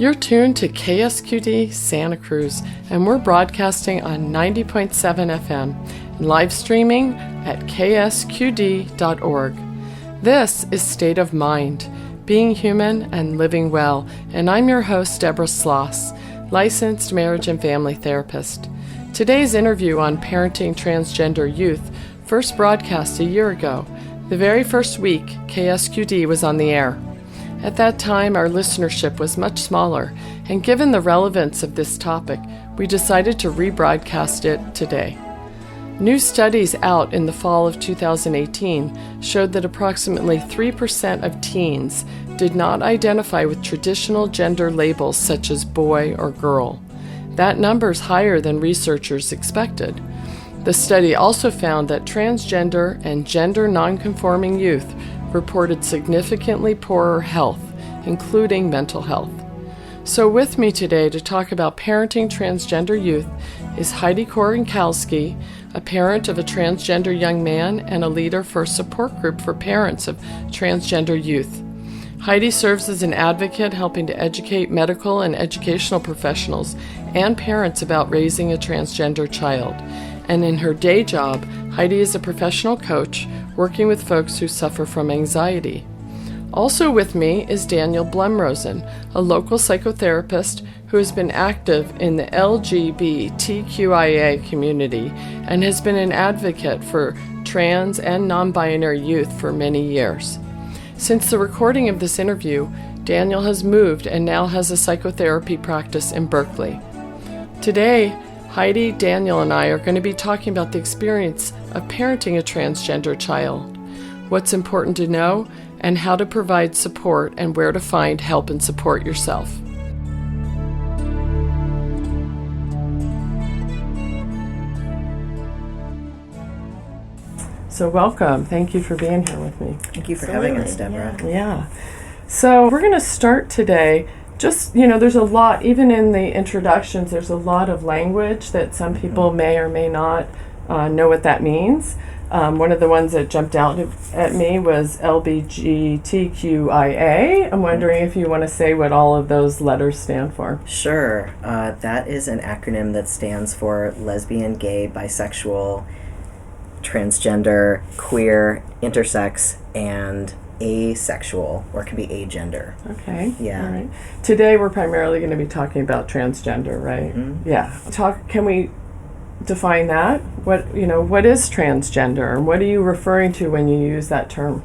You're tuned to KSQD Santa Cruz, and we're broadcasting on 90.7 FM and live streaming at ksqd.org. This is State of Mind, Being Human and Living Well, and I'm your host, Deborah Sloss, licensed marriage and family therapist. Today's interview on parenting transgender youth first broadcast a year ago. The very first week, KSQD was on the air. At that time, our listenership was much smaller, and given the relevance of this topic, we decided to rebroadcast it today. New studies out in the fall of 2018 showed that approximately 3% of teens did not identify with traditional gender labels such as boy or girl. That number is higher than researchers expected. The study also found that transgender and gender nonconforming youth reported significantly poorer health, including mental health. So with me today to talk about parenting transgender youth is Heidi Korenkowski, a parent of a transgender young man and a leader for a support group for parents of transgender youth. Heidi serves as an advocate helping to educate medical and educational professionals and parents about raising a transgender child. And in her day job, Heidi is a professional coach working with folks who suffer from anxiety. Also with me is Daniel Blumrosen, a local psychotherapist who has been active in the LGBTQIA community and has been an advocate for trans and non-binary youth for many years. Since the recording of this interview, Daniel has moved and now has a psychotherapy practice in Berkeley. Today, Heidi, Daniel, and I are going to be talking about the experience of parenting a transgender child, what's important to know, and how to provide support and where to find help and support yourself. So welcome. Thank you for being here with me. Thank you for having us, Deborah. Yeah. So we're going to start today. Just, there's a lot, even in the introductions, there's a lot of language that some people may or may not know what that means. One of the ones that jumped out at me was LGBTQIA. I'm wondering if you want to say what all of those letters stand for. Sure. That is an acronym that stands for lesbian, gay, bisexual, transgender, queer, intersex, and asexual, or it can be agender. Okay. Yeah. All right. Today we're primarily going to be talking about transgender, right? Mm-hmm. Yeah. Can we define that? What is transgender, and what are you referring to when you use that term?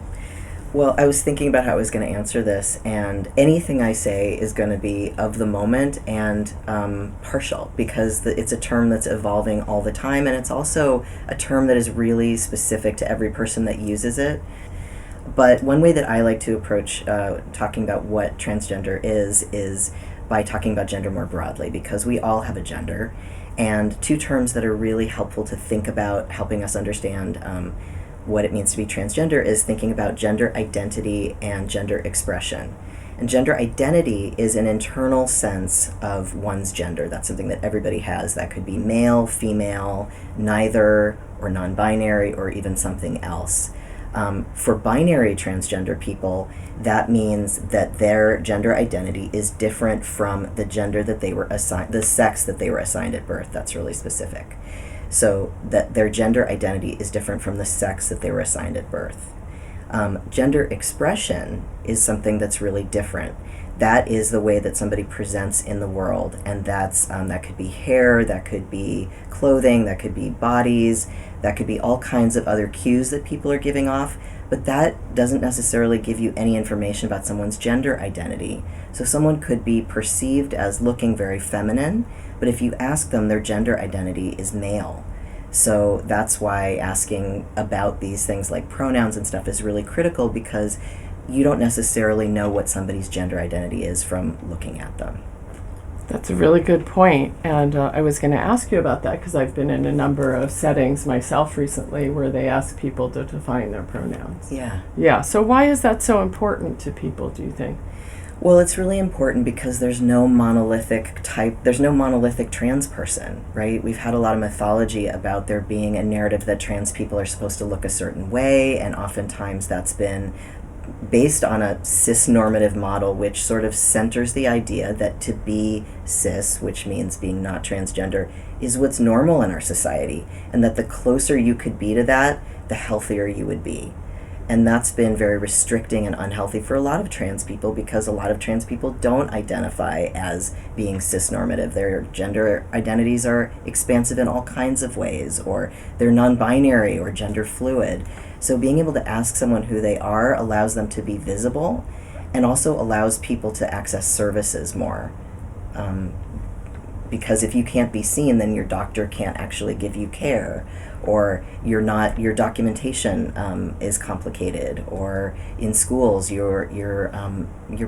Well, I was thinking about how I was going to answer this, and anything I say is going to be of the moment and partial, because it's a term that's evolving all the time, and it's also a term that is really specific to every person that uses it. But one way that I like to approach talking about what transgender is by talking about gender more broadly, because we all have a gender. And two terms that are really helpful to think about helping us understand what it means to be transgender is thinking about gender identity and gender expression. And gender identity is an internal sense of one's gender. That's something that everybody has. That could be male, female, neither, or non-binary, or even something else. For binary transgender people, that means that their gender identity is different from the gender that they were assigned, the sex that they were assigned at birth. That's really specific. So that their gender identity is different from the sex that they were assigned at birth. Gender expression is something that's really different. That is the way that somebody presents in the world, and that's that could be hair, that could be clothing, that could be bodies, that could be all kinds of other cues that people are giving off, but that doesn't necessarily give you any information about someone's gender identity. So someone could be perceived as looking very feminine, but if you ask them, their gender identity is male. So that's why asking about these things like pronouns and stuff is really critical, because you don't necessarily know what somebody's gender identity is from looking at them. That's a really good point, and I was going to ask you about that because I've been in a number of settings myself recently where they ask people to define their pronouns. Yeah. Yeah, so why is that so important to people, do you think? Well, it's really important because there's no monolithic trans person, right? We've had a lot of mythology about there being a narrative that trans people are supposed to look a certain way, and oftentimes that's been based on a cis-normative model, which sort of centers the idea that to be cis, which means being not transgender, is what's normal in our society, and that the closer you could be to that, the healthier you would be. And that's been very restricting and unhealthy for a lot of trans people, because a lot of trans people don't identify as being cis-normative. Their gender identities are expansive in all kinds of ways, or they're non-binary or gender fluid. So being able to ask someone who they are allows them to be visible, and also allows people to access services more. Because if you can't be seen, then your doctor can't actually give you care, or your documentation is complicated, or in schools your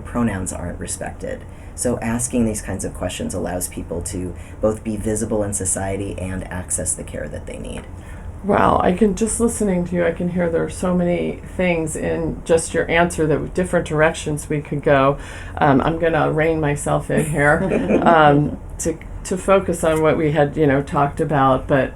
pronouns aren't respected. So asking these kinds of questions allows people to both be visible in society and access the care that they need. Wow, just listening to you, I can hear there are so many things in just your answer that different directions we could go. I'm going to rein myself in here to focus on what we had, talked about. But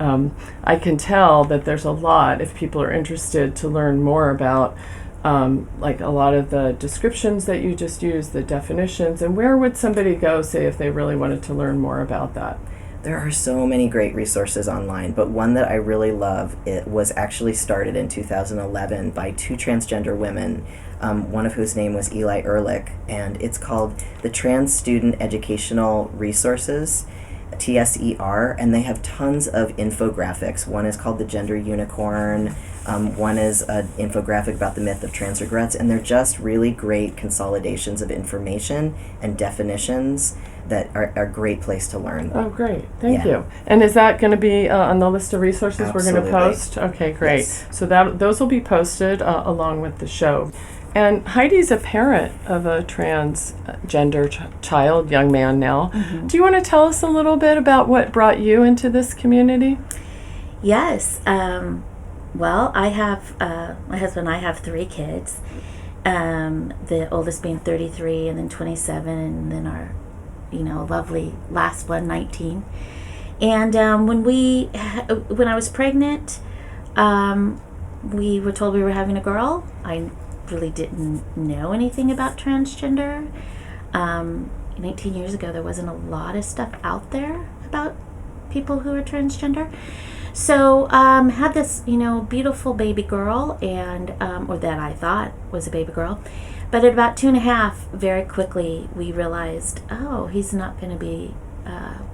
I can tell that there's a lot, if people are interested to learn more about, like a lot of the descriptions that you just used, the definitions, and where would somebody go, say, if they really wanted to learn more about that? There are so many great resources online, but one that I really love, it was actually started in 2011 by two transgender women, one of whose name was Eli Ehrlich, and it's called the Trans Student Educational Resources, TSER, and they have tons of infographics. One is called the Gender Unicorn, one is an infographic about the myth of trans regrets, and they're just really great consolidations of information and definitions that are a great place to learn. Oh, great. Thank you. And is that going to be on the list of resources Absolutely. We're going to post? Okay, great. Yes. So those will be posted along with the show. And Heidi's a parent of a transgender child, young man now. Mm-hmm. Do you want to tell us a little bit about what brought you into this community? Yes. Well, I have, my husband and I have 3 kids. The oldest being 33 and then 27, and then our lovely last one, 19. And when I was pregnant, we were told we were having a girl. I really didn't know anything about transgender. 19 years ago, there wasn't a lot of stuff out there about people who are transgender. So had this, beautiful baby girl, and or that I thought was a baby girl. But at about 2.5, very quickly we realized, he's not going to be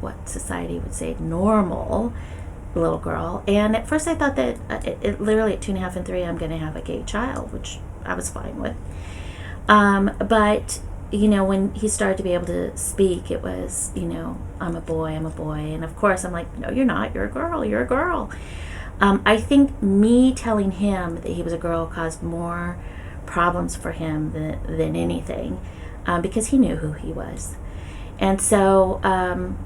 what society would say normal little girl. And at first I thought that it literally at 2.5 and 3 I'm going to have a gay child, which I was fine with. But when he started to be able to speak, it was, I'm a boy. And of course I'm like, no, you're not. You're a girl. I think me telling him that he was a girl caused more problems for him than anything, because he knew who he was. And so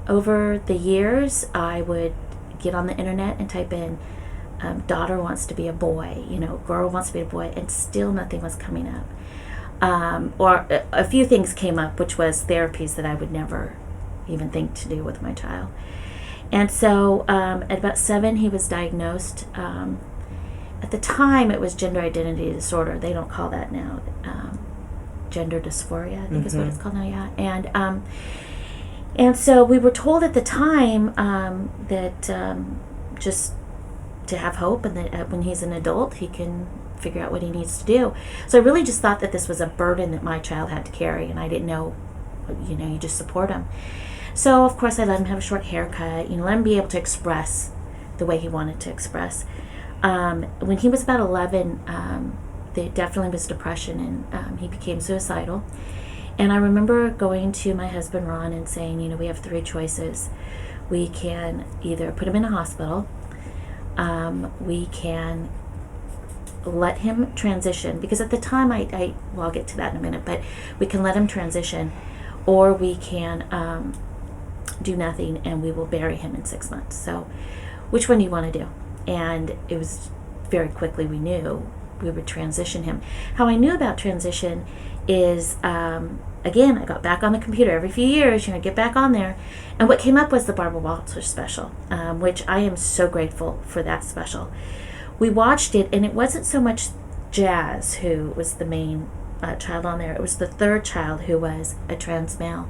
over the years, I would get on the internet and type in daughter wants to be a boy, girl wants to be a boy, and still nothing was coming up. Or a few things came up, which was therapies that I would never even think to do with my child. And so at about 7, he was diagnosed. At the time, it was gender identity disorder. They don't call that now. Gender dysphoria, I think is what it's called now, yeah. And so we were told at the time that just to have hope, and that when he's an adult, he can figure out what he needs to do. So I really just thought that this was a burden that my child had to carry, and I didn't know, you just support him. So of course I let him have a short haircut, let him be able to express the way he wanted to express. When he was about 11, there definitely was depression, and he became suicidal. And I remember going to my husband Ron and saying, we have 3 choices. We can either put him in a hospital, we can let him transition, because at the time I'll get to that in a minute, but we can let him transition, or we can do nothing and we will bury him in 6 months. So which one do you want to do? And it was very quickly we knew we would transition him. How I knew about transition is, again, I got back on the computer every few years, get back on there. And what came up was the Barbara Walters special, which I am so grateful for that special. We watched it, and it wasn't so much Jazz, who was the main child on there. It was the third child who was a trans male.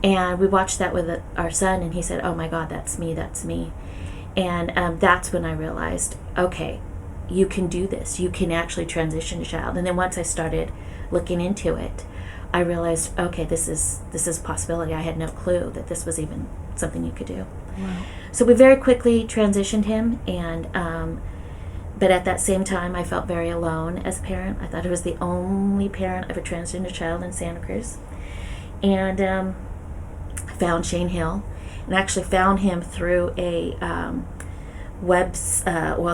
And we watched that with our son, and he said, "Oh my God, that's me, that's me." And that's when I realized, okay, you can do this. You can actually transition a child. And then once I started looking into it, I realized, okay, this is a possibility. I had no clue that this was even something you could do. Wow. So we very quickly transitioned him, and but at that same time, I felt very alone as a parent. I thought I was the only parent of a transgender child in Santa Cruz. And I found Shane Hill, and actually found him through a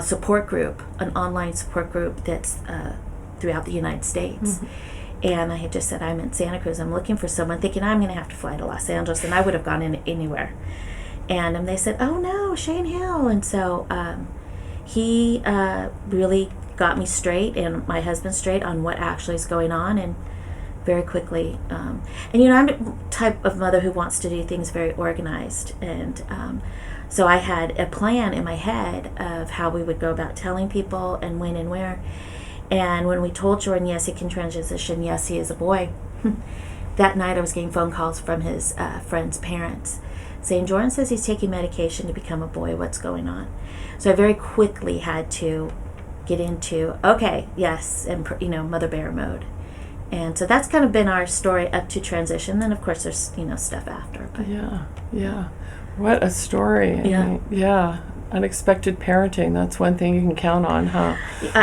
support group, an online support group that's throughout the United States. Mm-hmm. And I had just said, I'm in Santa Cruz, I'm looking for someone, thinking I'm going to have to fly to Los Angeles, and I would have gone in anywhere. And they said, oh no, Shane Hill. And so he really got me straight, and my husband straight, on what actually is going on. And very quickly, and I'm the type of mother who wants to do things very organized. And so I had a plan in my head of how we would go about telling people and when and where. And when we told Jordan, yes, he can transition, yes, he is a boy, that night I was getting phone calls from his friends' parents saying, Jordan says he's taking medication to become a boy, what's going on? So I very quickly had to get into, okay, yes, and mother bear mode. And so that's kind of been our story up to transition. Then of course there's stuff after. But. Yeah. What a story. Yeah. Unexpected parenting, that's one thing you can count on, huh?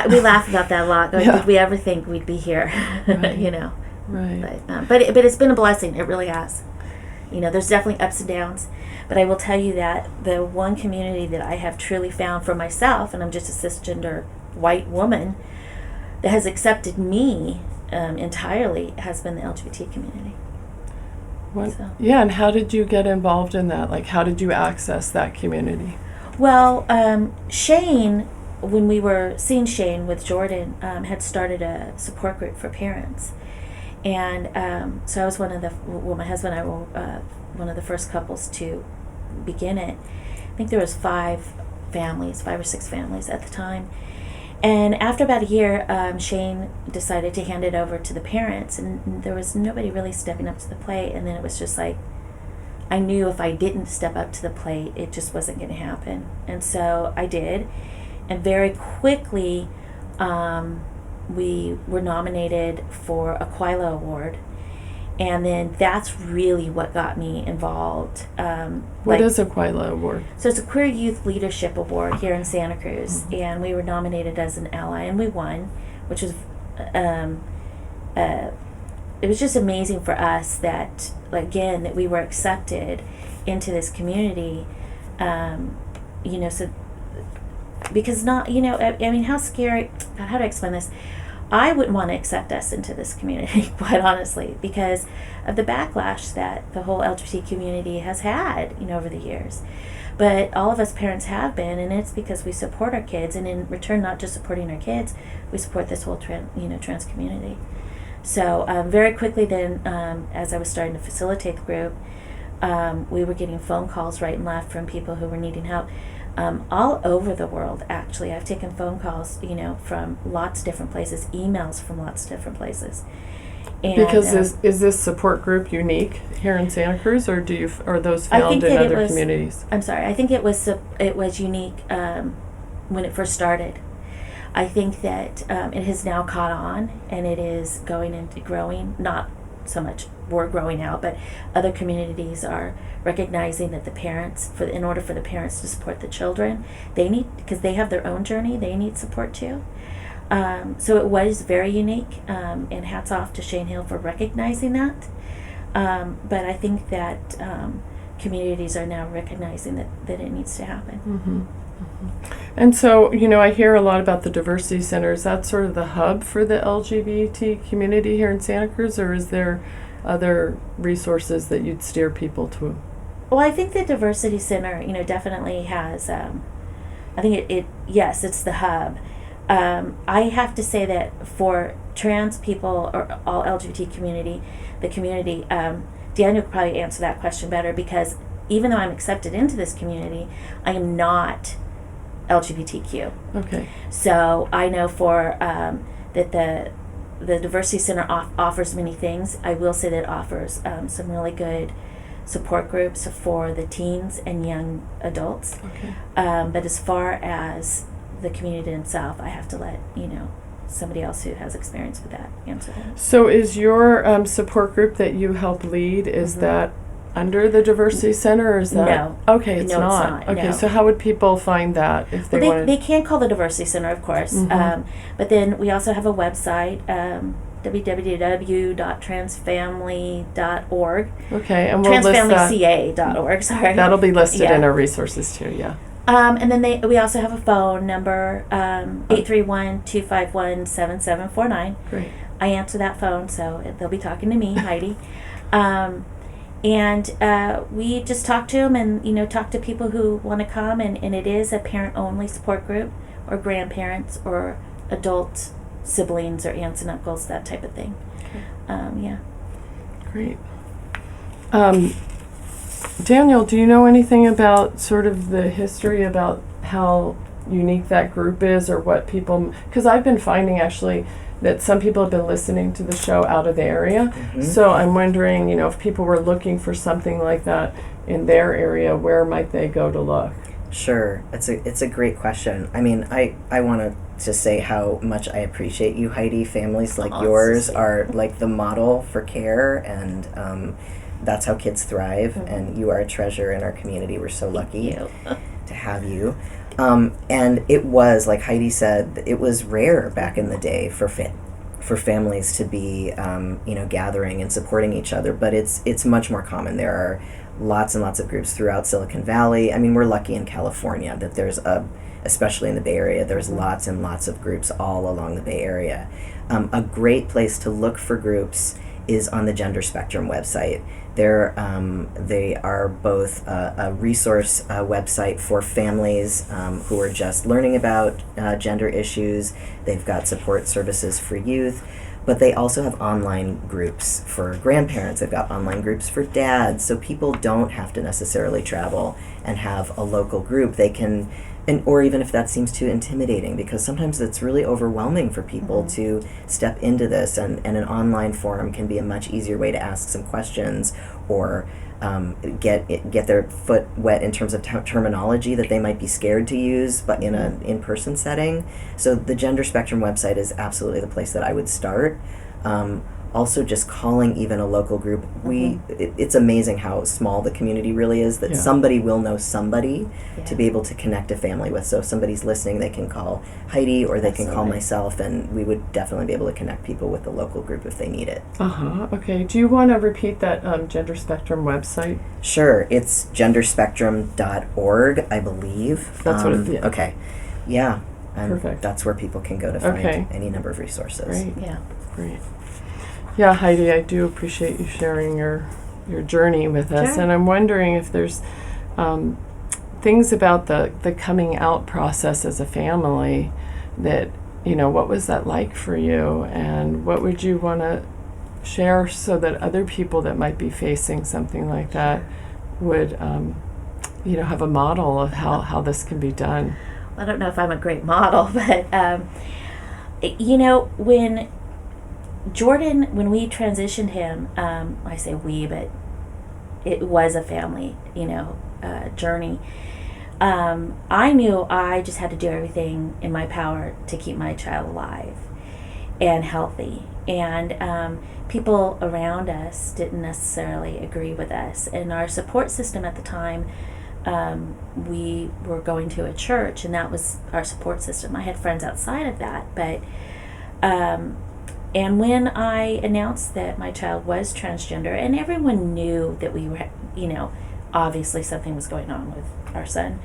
We laugh about that a lot. Did we ever think we'd be here? Right. Right. But it's been a blessing. It really has. There's definitely ups and downs. But I will tell you that the one community that I have truly found for myself, and I'm just a cisgender white woman, that has accepted me entirely, has been the LGBT community. So. Yeah, and how did you get involved in that? Like, how did you access that community? Well, Shane, when we were seeing Shane with Jordan, had started a support group for parents. And so I was my husband and I were one of the first couples to begin it. I think there was 5 or 6 families at the time. And after about a year, Shane decided to hand it over to the parents, and there was nobody really stepping up to the plate. And then it was just like, I knew if I didn't step up to the plate, it just wasn't going to happen. And so I did. And very quickly, we were nominated for a Quila Award. And then that's really what got me involved. What is a Quila Award? So it's a Queer Youth Leadership Award here in Santa Cruz. Mm-hmm. And we were nominated as an ally, and we won, which was... it was just amazing for us that, again, that we were accepted into this community, so, because how scary, God, how do I explain this? I wouldn't want to accept us into this community, quite honestly, because of the backlash that the whole LGBT community has had, over the years. But all of us parents have been, and it's because we support our kids, and in return, not just supporting our kids, we support this whole trans community. So very quickly then, as I was starting to facilitate the group, we were getting phone calls right and left from people who were needing help all over the world, actually. I've taken phone calls, from lots of different places, emails from lots of different places. And, because is this support group unique here in Santa Cruz, or are those found in other communities? I'm sorry, I think it was unique when it first started. I think that it has now caught on, and it is going into growing. Not so much we're growing out, but other communities are recognizing that the parents, in order for the parents to support the children, because they have their own journey, they need support too. So it was very unique, and hats off to Shane Hill for recognizing that. But I think that communities are now recognizing that it needs to happen. Mm-hmm. Mm-hmm. And so, I hear a lot about the diversity centers. That's sort of the hub for the LGBT community here in Santa Cruz, or is there other resources that you'd steer people to? Well, I think the diversity center, definitely has. I think yes, it's the hub. I have to say that for trans people or all LGBT community, Daniel could probably answer that question better, because even though I'm accepted into this community, I am not LGBTQ. Okay. So I know for that the Diversity Center offers many things. I will say that it offers some really good support groups for the teens and young adults. Okay. But as far as the community itself, I have to let somebody else who has experience with that answer that. So is your support group that you help lead, is that under the Diversity Center, or is that? No. Okay, it's No, it's not. not, Okay, no. so how would people find that if they Well, wanted? they can call the Diversity Center, of course. But then we also have a website, www.transfamily.org. Okay, and we'll list that. Transfamilyca.org, sorry. That'll be listed Yeah. in our resources too, yeah. And then we also have a phone number, 831-251-7749. Great. I answer that phone, so they'll be talking to me, Heidi. And we just talk to them and, talk to people who want to come. And it is a parent-only support group, or grandparents or adult siblings or aunts and uncles, that type of thing. Yeah. Great. Daniel, do you know anything about sort of the history about how unique that group is, or what people, because I've been finding actually that some people have been listening to the show out of the area. So I'm wondering, if people were looking for something like that in their area, where might they go to look? Sure, it's a great question. I mean, I want to just say how much I appreciate you, Heidi. Families like yours are like the model for care, and that's how kids thrive. And you are a treasure in our community. We're so lucky to have you. And it was, like Heidi said, it was rare back in the day for families to be gathering and supporting each other, but it's much more common. There are lots and lots of groups throughout Silicon Valley. I mean, we're lucky in California that there's especially in the Bay Area, there's lots and lots of groups all along the Bay Area. A great place to look for groups is on the Gender Spectrum website. They are both a resource website for families who are just learning about gender issues. They've got support services for youth, but they also have online groups for grandparents. They've got online groups for dads, so people don't have to necessarily travel and have a local group. They can, or even if that seems too intimidating, because sometimes it's really overwhelming for people to step into this, and an online forum can be a much easier way to ask some questions, or get their foot wet in terms of terminology that they might be scared to use, but in an in-person setting. So the Gender Spectrum website is absolutely the place that I would start. Also, just calling even a local group. It's amazing how small the community really is, that somebody will know somebody to be able to connect a family with. So if somebody's listening, they can call Heidi, or they can call myself, and we would definitely be able to connect people with the local group if they need it. Okay. Do you want to repeat that Gender Spectrum website? Sure. It's genderspectrum.org, I believe. That's what it is. Okay. Yeah. And Perfect. that's where people can go to find any number of resources. Great. Yeah. Great. Yeah, Heidi, I do appreciate you sharing your journey with us. Sure. And I'm wondering if there's things about the coming out process as a family that, what was that like for you? And what would you want to share so that other people that might be facing something like that would, have a model of how this can be done? I don't know if I'm a great model, but, when Jordan, when we transitioned him, I say we, but it was a family, journey. I knew I just had to do everything in my power to keep my child alive and healthy. And people around us didn't necessarily agree with us. And our support system at the time, we were going to a church, and that was our support system. I had friends outside of that, but and when I announced that my child was transgender, and everyone knew that we were, obviously something was going on with our son,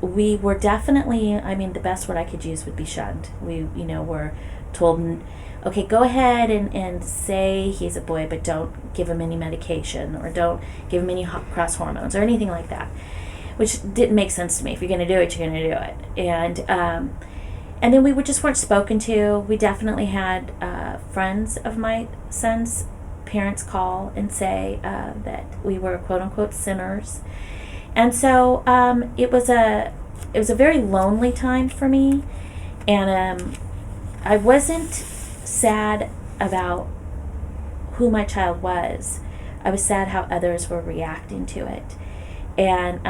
we were definitely, the best word I could use would be shunned. We, were told, okay, go ahead and say he's a boy, but don't give him any medication, or don't give him any cross hormones or anything like that, which didn't make sense to me. If you're going to do it, you're going to do it. And then we just weren't spoken to. We definitely had friends of my son's parents call and say that we were quote unquote sinners, and so it was a very lonely time for me, and I wasn't sad about who my child was. I was sad how others were reacting to it. And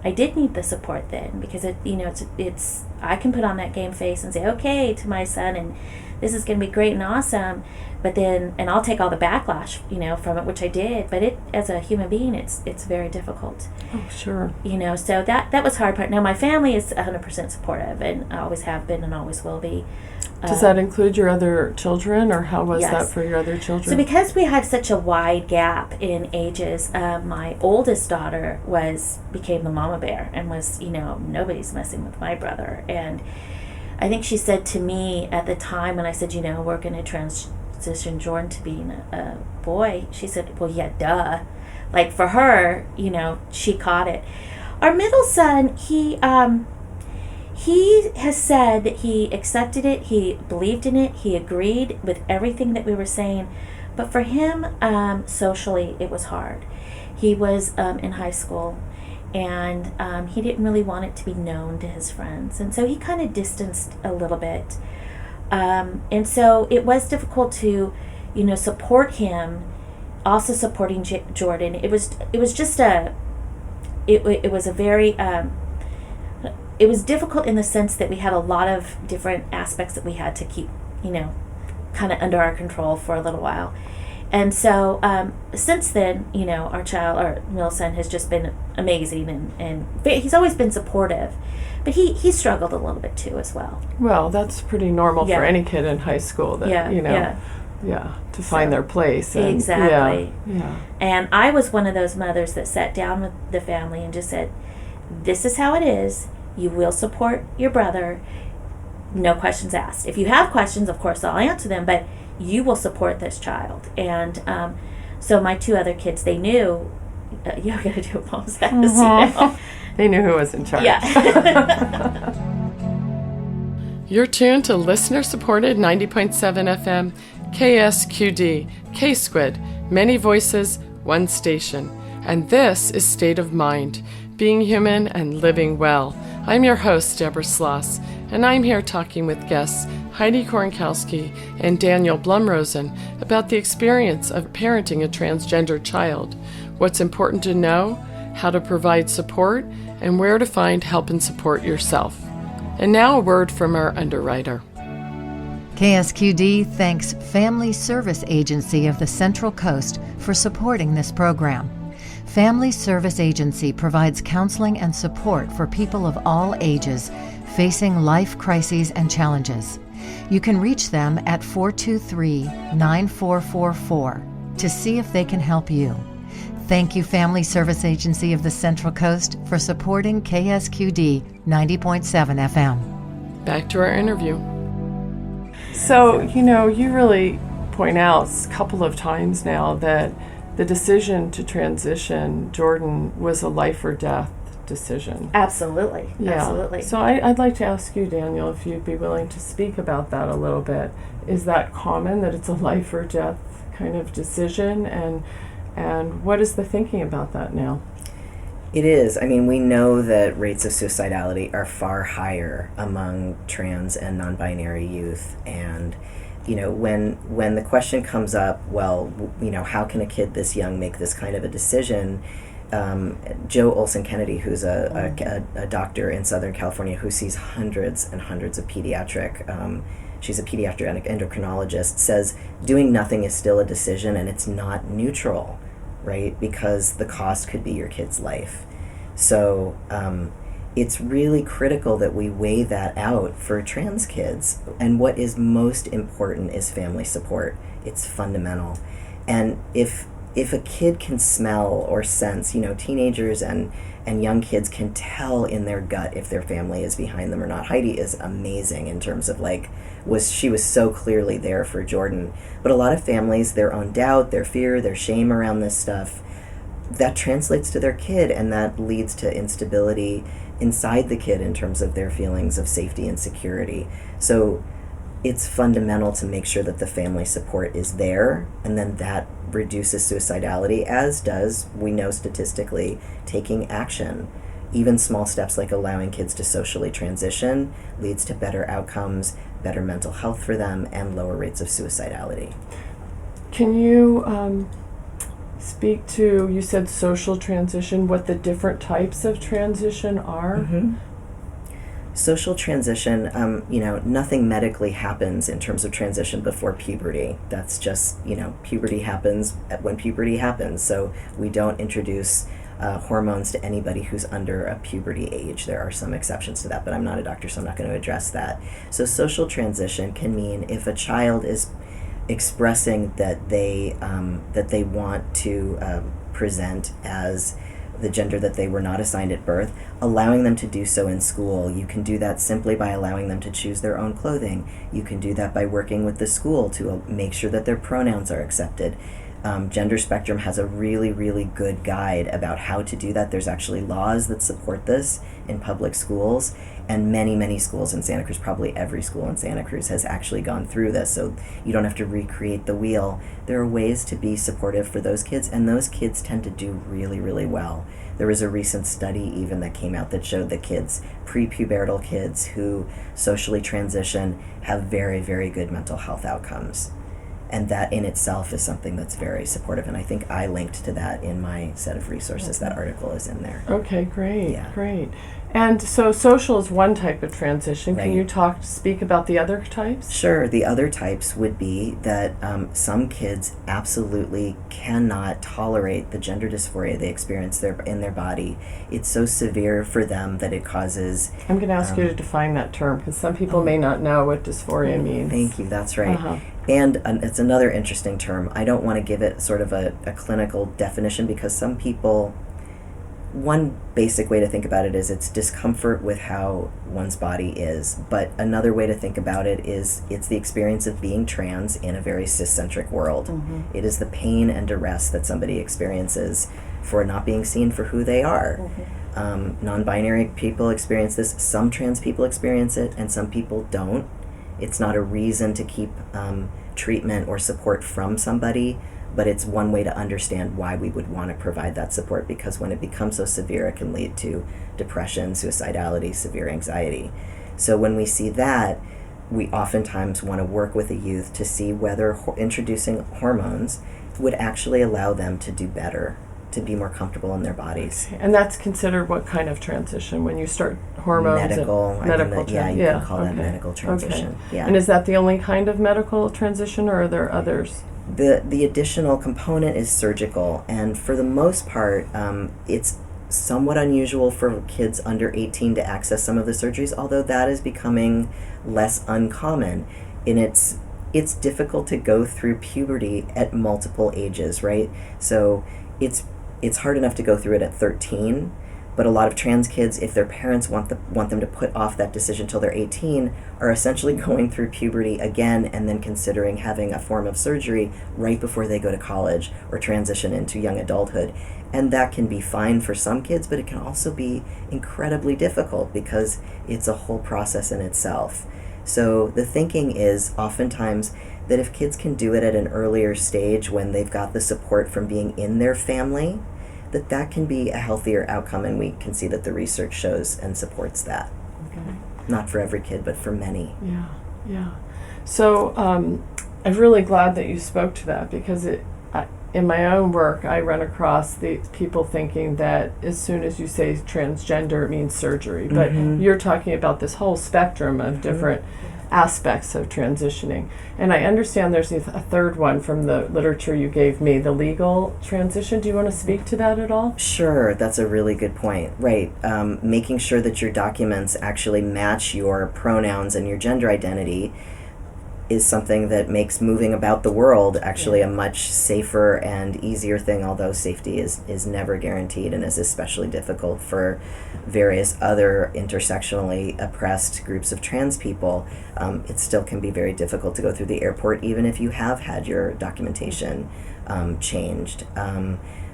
I did need the support then, because it's I can put on that game face and say okay to my son, and this is going to be great and awesome, but then, and I'll take all the backlash from it, which I did. But it, as a human being, it's very difficult. Oh, sure. So that was hard part. Now my family is 100% supportive, and always have been and always will be. Does that include your other children, or how was yes. that for your other children? So because we had such a wide gap in ages, my oldest daughter became the mama bear and was, nobody's messing with my brother. And I think she said to me at the time when I said, we're going to transition Jordan to being a boy, she said, well, yeah, duh. Like for her, she caught it. Our middle son, he has said that he accepted it, he believed in it, he agreed with everything that we were saying. But for him, socially, it was hard. He was in high school, and he didn't really want it to be known to his friends. And so he kind of distanced a little bit. And so it was difficult to, support him, also supporting Jordan. It was just it was a very... it was difficult in the sense that we had a lot of different aspects that we had to keep, kind of under our control for a little while. And so since then, our middle son has just been amazing, and he's always been supportive. But he struggled a little bit too as well. Well, that's pretty normal Yeah. for any kid in high school that, to find their place. And, exactly. Yeah. And I was one of those mothers that sat down with the family and just said, this is how it is. You will support your brother, no questions asked. If you have questions, of course, I'll answer them, but you will support this child. And so my two other kids, they knew, you're going to do what Mom says. Mm-hmm. They knew who was in charge. Yeah. You're tuned to listener-supported 90.7 FM, KSQD, K-Squid, many voices, one station. And this is State of Mind, being human and living well. I'm your host, Deborah Sloss, and I'm here talking with guests Heidi Kornkowski and Daniel Blumrosen about the experience of parenting a transgender child, what's important to know, how to provide support, and where to find help and support yourself. And now a word from our underwriter. KSQD thanks Family Service Agency of the Central Coast for supporting this program. Family Service Agency provides counseling and support for people of all ages facing life crises and challenges. You can reach them at 423-9444 to see if they can help you. Thank you, Family Service Agency of the Central Coast, for supporting KSQD 90.7 FM. Back to our interview. So, you really point out a couple of times now that the decision to transition Jordan was a life or death decision. Absolutely. Yeah. Absolutely. So I'd like to ask you, Daniel, if you'd be willing to speak about that a little bit. Is that common, that it's a life or death kind of decision? And what is the thinking about that now? It is. I mean, we know that rates of suicidality are far higher among trans and non-binary youth, and when the question comes up, well, how can a kid this young make this kind of a decision? Joe Olson Kennedy, who's a doctor in Southern California who sees hundreds and hundreds of pediatric, she's a pediatric endocrinologist, says doing nothing is still a decision, and it's not neutral, right? Because the cost could be your kid's life. So it's really critical that we weigh that out for trans kids. And what is most important is family support. It's fundamental. And if a kid can smell or sense, teenagers and young kids can tell in their gut if their family is behind them or not. Heidi is amazing in terms of she was so clearly there for Jordan. But a lot of families, their own doubt, their fear, their shame around this stuff, that translates to their kid, and that leads to instability inside the kid in terms of their feelings of safety and security. So it's fundamental to make sure that the family support is there, and then that reduces suicidality, as does, we know statistically, taking action. even small steps like allowing kids to socially transition leads to better outcomes, better mental health for them, and lower rates of suicidality. Can you speak to, you said social transition, what the different types of transition are? Mm-hmm. Social transition, nothing medically happens in terms of transition before puberty. That's just, puberty happens when puberty happens. So we don't introduce hormones to anybody who's under a puberty age. There are some exceptions to that, but I'm not a doctor, so I'm not going to address that. So social transition can mean if a child is expressing that they want to present as the gender that they were not assigned at birth, allowing them to do so in school. You can do that simply by allowing them to choose their own clothing. You can do that by working with the school to make sure that their pronouns are accepted. Gender Spectrum has a really, really good guide about how to do that. There's actually laws that support this in public schools, and many, many schools in Santa Cruz, probably every school in Santa Cruz, has actually gone through this, so you don't have to recreate the wheel. There are ways to be supportive for those kids, and those kids tend to do really, really well. There was a recent study even that came out that showed that kids, prepubertal kids who socially transition, have very, very good mental health outcomes. And that in itself is something that's very supportive. And I think I linked to that in my set of resources. That article is in there. Okay, great, Yeah. great. And so social is one type of transition. Can Right. you speak about the other types? Sure. The other types would be that some kids absolutely cannot tolerate the gender dysphoria they experience in their body. It's so severe for them that it causes... I'm going to ask you to define that term, because some people may not know what dysphoria means. Thank you. That's right. Uh-huh. And it's another interesting term. I don't want to give it sort of a clinical definition, because some people... One basic way to think about it is it's discomfort with how one's body is. But another way to think about it is it's the experience of being trans in a very ciscentric world. Mm-hmm. It is the pain and duress that somebody experiences for not being seen for who they are. Mm-hmm. Non-binary people experience this. Some trans people experience it, and some people don't. It's not a reason to keep treatment or support from somebody, but it's one way to understand why we would want to provide that support, because when it becomes so severe, it can lead to depression, suicidality, severe anxiety. So when we see that, we oftentimes want to work with a youth to see whether introducing hormones would actually allow them to do better, to be more comfortable in their bodies. And that's considered what kind of transition when you start hormones? Medical. You can call that medical transition. Okay. Yeah. And is that the only kind of medical transition, or are there others? The additional component is surgical, and for the most part, it's somewhat unusual for kids under 18 to access some of the surgeries, although that is becoming less uncommon. And it's difficult to go through puberty at multiple ages, right? So it's hard enough to go through it at 13, but a lot of trans kids, if their parents want them to put off that decision till they're 18, are essentially going through puberty again and then considering having a form of surgery right before they go to college or transition into young adulthood. And that can be fine for some kids, but it can also be incredibly difficult because it's a whole process in itself. So the thinking is oftentimes that if kids can do it at an earlier stage when they've got the support from being in their family, that can be a healthier outcome, and we can see that the research shows and supports that. Okay. Not for every kid, but for many. Yeah. So I'm really glad that you spoke to that, because in my own work, I run across the people thinking that as soon as you say transgender, it means surgery. But you're talking about this whole spectrum of different aspects of transitioning. And I understand there's a third one from the literature you gave me, the legal transition. Do you want to speak to that at all? Sure, that's a really good point. Right, making sure that your documents actually match your pronouns and your gender identity is something that makes moving about the world actually a much safer and easier thing, although safety is never guaranteed and is especially difficult for various other intersectionally oppressed groups of trans people. It still can be very difficult to go through the airport even if you have had your documentation changed.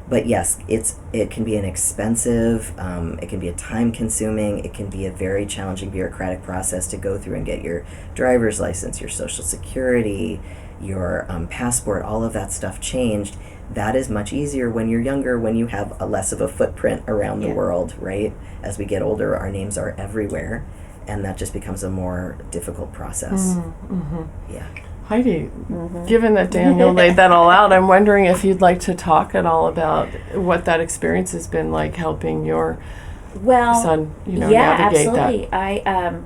But yes, it can be an expensive, it can be a time-consuming, it can be a very challenging bureaucratic process to go through and get your driver's license, your social security, your passport, all of that stuff changed. that is much easier when you're younger, when you have a less of a footprint around the world, right? As we get older, our names are everywhere, and that just becomes a more difficult process. Yeah. Heidi, given that Daniel laid that all out, I'm wondering if you'd like to talk at all about what that experience has been like helping your son, navigate absolutely. that. I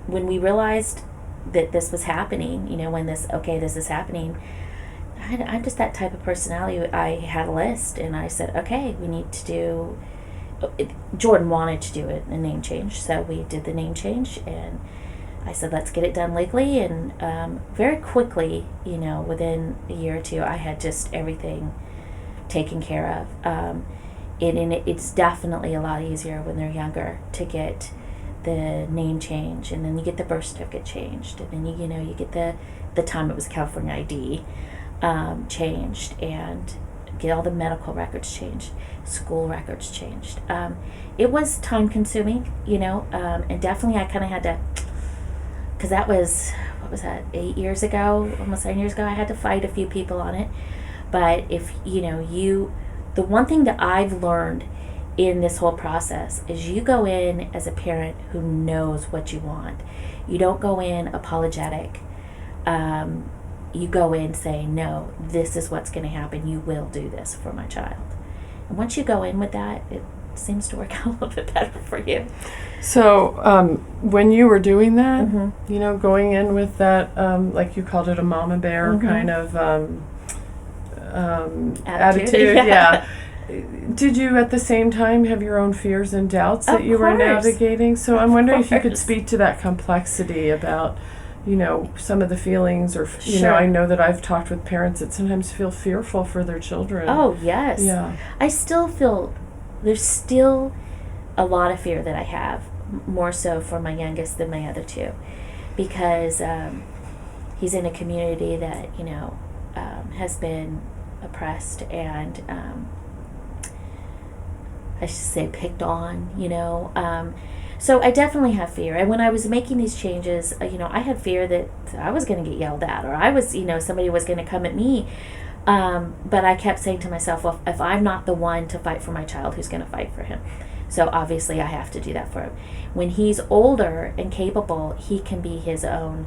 when we realized that this was happening, when this is happening, I'm just that type of personality. I had a list, and I said, okay, we need to do. Jordan wanted to do a name change, so we did the name change, and I said, let's get it done legally. And very quickly, within a year or two, I had just everything taken care of. And it's definitely a lot easier when they're younger to get the name change, and then you get the birth certificate changed, and then you get the time it was California ID changed, and get all the medical records changed, school records changed. It was time consuming, and definitely I kind of had to, because that was, what was that, 8 years ago, almost 9 years ago, I had to fight a few people on it. But if, the one thing that I've learned in this whole process is you go in as a parent who knows what you want. You don't go in apologetic. You go in saying, no, this is what's going to happen. You will do this for my child. And once you go in with that, it seems to work out a little bit better for you. So when you were doing that, going in with that, like you called it, a mama bear kind of attitude, yeah. Did you at the same time have your own fears and doubts that you were navigating? So I'm wondering if you could speak to that complexity about, some of the feelings, or, I know that I've talked with parents that sometimes feel fearful for their children. Oh, yes. Yeah. I still feel there's still a lot of fear that I have, more so for my youngest than my other two, because he's in a community that, has been oppressed and I should say picked on, so I definitely have fear. And when I was making these changes, I had fear that I was going to get yelled at, or I was, somebody was going to come at me. But I kept saying to myself, well, if I'm not the one to fight for my child, who's going to fight for him? So obviously I have to do that for him. When he's older and capable, he can be his own,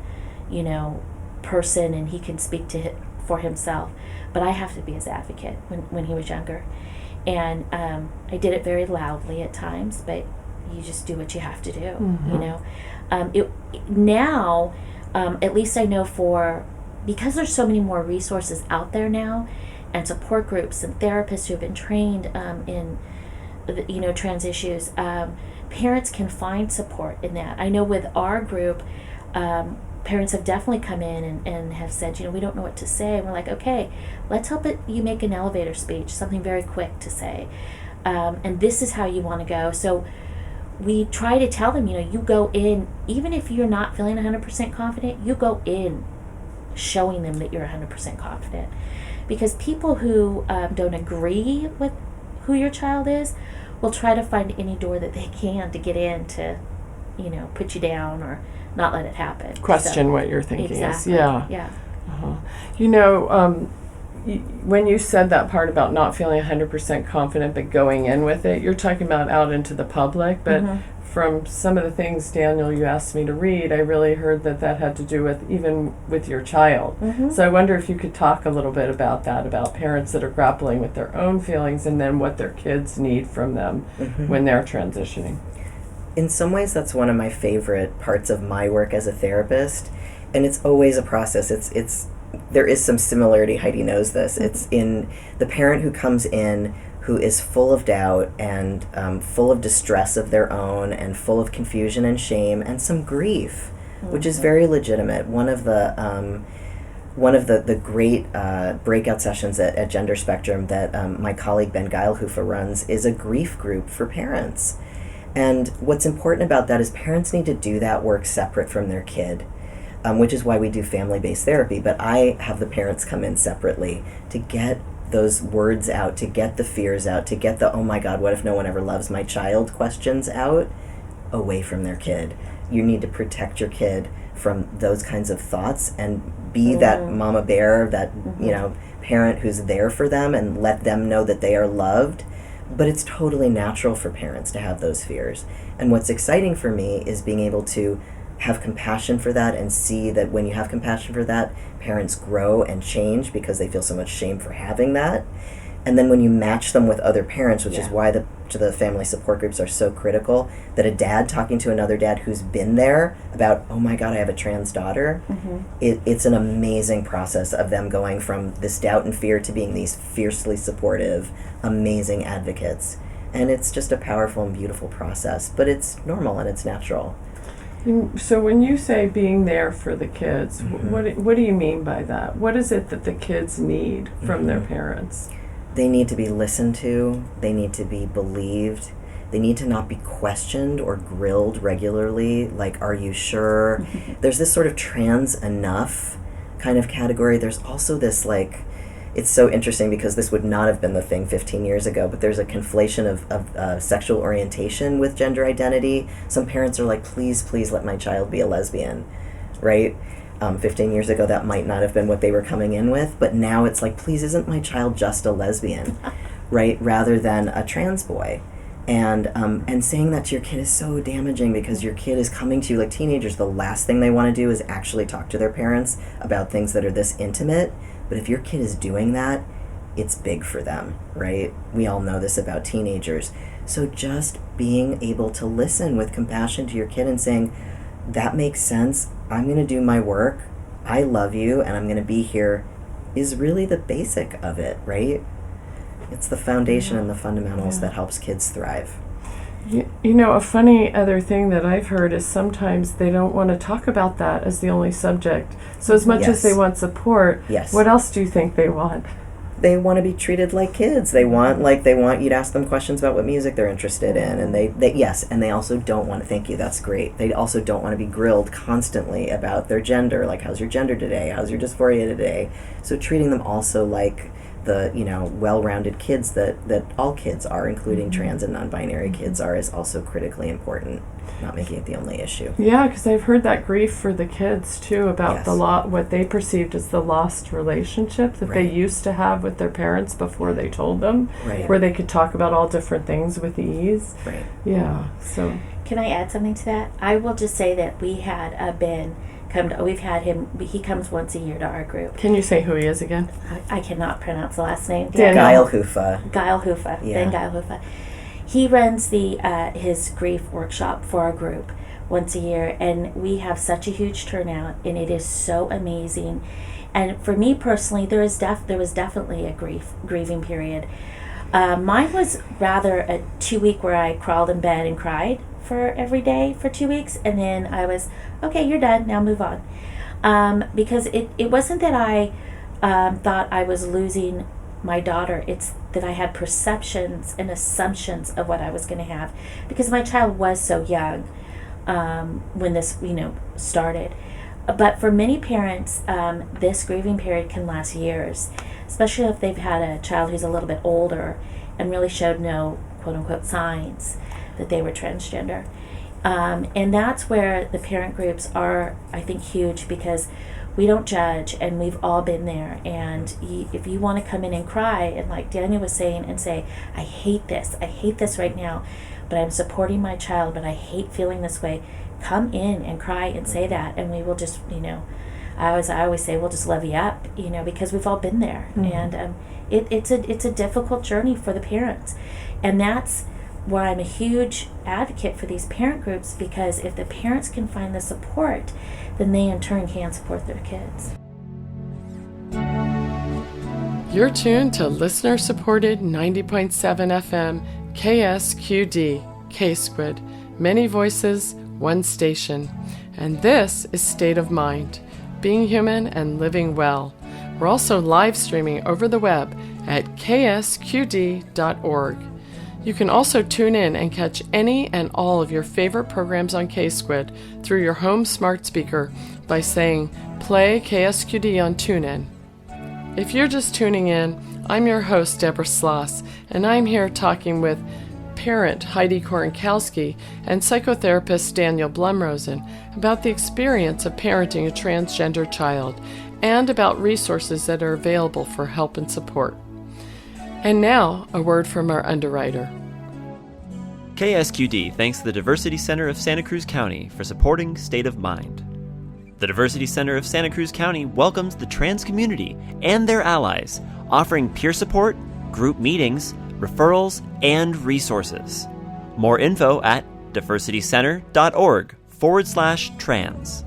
person, and he can speak for himself. But I have to be his advocate when he was younger. And I did it very loudly at times, but you just do what you have to do, Now, at least I know because there's so many more resources out there now, and support groups and therapists who have been trained in, trans issues, parents can find support in that. I know with our group, parents have definitely come in and have said, we don't know what to say. And we're like, okay, let's help you make an elevator speech, something very quick to say. And this is how you want to go. So we try to tell them, you go in, even if you're not feeling 100% confident, you go in showing them that you're 100% confident. Because people who don't agree with who your child is will try to find any door that they can to get in to, put you down or not let it happen. Question what you're thinking exactly. is. Yeah. Yeah. When you said that part about not feeling 100% confident but going in with it, you're talking about out into the public, but from some of the things, Daniel, you asked me to read, I really heard that had to do with even with your child. So I wonder if you could talk a little bit about that, about parents that are grappling with their own feelings and then what their kids need from them when they're transitioning. In some ways, that's one of my favorite parts of my work as a therapist, and it's always a process. There is some similarity, Heidi knows this. It's in the parent who comes in who is full of doubt and full of distress of their own and full of confusion and shame and some grief, which is very legitimate. One of the great breakout sessions at Gender Spectrum that my colleague Ben Geilhufer runs is a grief group for parents. And what's important about that is parents need to do that work separate from their kid. Which is why we do family-based therapy. But I have the parents come in separately to get those words out, to get the fears out, to get the, oh my God, what if no one ever loves my child questions out, away from their kid. You need to protect your kid from those kinds of thoughts and be that mama bear, that, parent who's there for them and let them know that they are loved. But it's totally natural for parents to have those fears. And what's exciting for me is being able to have compassion for that and see that when you have compassion for that, parents grow and change because they feel so much shame for having that. And then when you match them with other parents, which is why the family support groups are so critical, that a dad talking to another dad who's been there about, oh my God, I have a trans daughter, it's an amazing process of them going from this doubt and fear to being these fiercely supportive, amazing advocates. And it's just a powerful and beautiful process, but it's normal and it's natural. So when you say being there for the kids, what do you mean by that? What is it that the kids need from their parents? They need to be listened to. They need to be believed. They need to not be questioned or grilled regularly, like, are you sure? There's this sort of trans enough kind of category. There's also this, like, it's so interesting because this would not have been the thing 15 years ago, but there's a conflation of sexual orientation with gender identity. Some parents are like, please, please let my child be a lesbian, right? 15 years ago, that might not have been what they were coming in with, but now it's like, please, isn't my child just a lesbian, right? Rather than a trans boy. And saying that to your kid is so damaging because your kid is coming to you, like teenagers, the last thing they want to do is actually talk to their parents about things that are this intimate. But if your kid is doing that, it's big for them, right? We all know this about teenagers. So just being able to listen with compassion to your kid and saying, that makes sense, I'm going to do my work, I love you, and I'm going to be here, is really the basic of it, right? It's the foundation and the fundamentals that helps kids thrive. You know, a funny other thing that I've heard is sometimes they don't want to talk about that as the only subject. So as much as they want support, what else do you think they want? They want to be treated like kids. They want you to ask them questions about what music they're interested in, and they also don't want to, thank you, that's great. They also don't want to be grilled constantly about their gender, like, how's your gender today? How's your dysphoria today? So treating them also like the, well-rounded kids that all kids are, including trans and non-binary kids are, is also critically important. Not making it the only issue. Yeah, because I've heard that grief for the kids too about what they perceived as the lost relationship that they used to have with their parents before they told them, where they could talk about all different things with ease. Right. Yeah. So. Can I add something to that? I will just say that we had Ben we've had him. He comes once a year to our group. Can you say who he is again? I cannot pronounce the last name. Guile Hoofa. Guile Hoofa. Yeah. Ben Guile Hoofa. He runs his grief workshop for our group once a year, and we have such a huge turnout, and it is so amazing. And for me personally, there was definitely a grieving period. Mine was rather a 2-week where I crawled in bed and cried for every day for 2 weeks, and then I was, okay, you're done, now move on. Because it wasn't that I thought I was losing my daughter, it's that I had perceptions and assumptions of what I was going to have, because my child was so young when this started. But for many parents, this grieving period can last years, especially if they've had a child who's a little bit older and really showed no quote-unquote signs that they were transgender. And that's where the parent groups are, I think, huge, because we don't judge, and we've all been there. And if you want to come in and cry, and like Daniel was saying, and say, I hate this right now, but I'm supporting my child, but I hate feeling this way, come in and cry and say that, and we will just, I always say, we'll just love you up, because we've all been there. And it's a difficult journey for the parents. And that's why I'm a huge advocate for these parent groups, because if the parents can find the support, then they in turn can support their kids. You're tuned to listener-supported 90.7 FM KSQD, K-Squid, many voices, one station. And this is State of Mind, being human and living well. We're also live streaming over the web at ksqd.org. You can also tune in and catch any and all of your favorite programs on K-Squid through your home smart speaker by saying, play KSQD on TuneIn. If you're just tuning in, I'm your host, Deborah Sloss, and I'm here talking with parent Heidi Korenkowski and psychotherapist Daniel Blumrosen about the experience of parenting a transgender child and about resources that are available for help and support. And now, a word from our underwriter. KSQD thanks the Diversity Center of Santa Cruz County for supporting State of Mind. The Diversity Center of Santa Cruz County welcomes the trans community and their allies, offering peer support, group meetings, referrals, and resources. More info at diversitycenter.org/trans.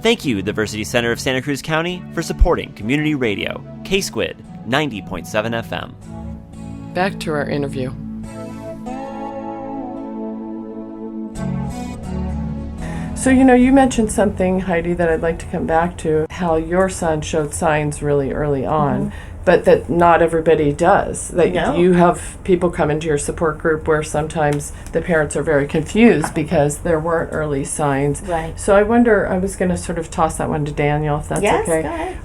Thank you, Diversity Center of Santa Cruz County, for supporting community radio, K-Squid 90.7 FM. Back to our interview. So, you mentioned something, Heidi, that I'd like to come back to, how your son showed signs really early on, but that not everybody does. That you have people come into your support group where sometimes the parents are very confused because there weren't early signs. Right. So I wonder, I was going to sort of toss that one to Daniel, if that's okay. Yes, go ahead.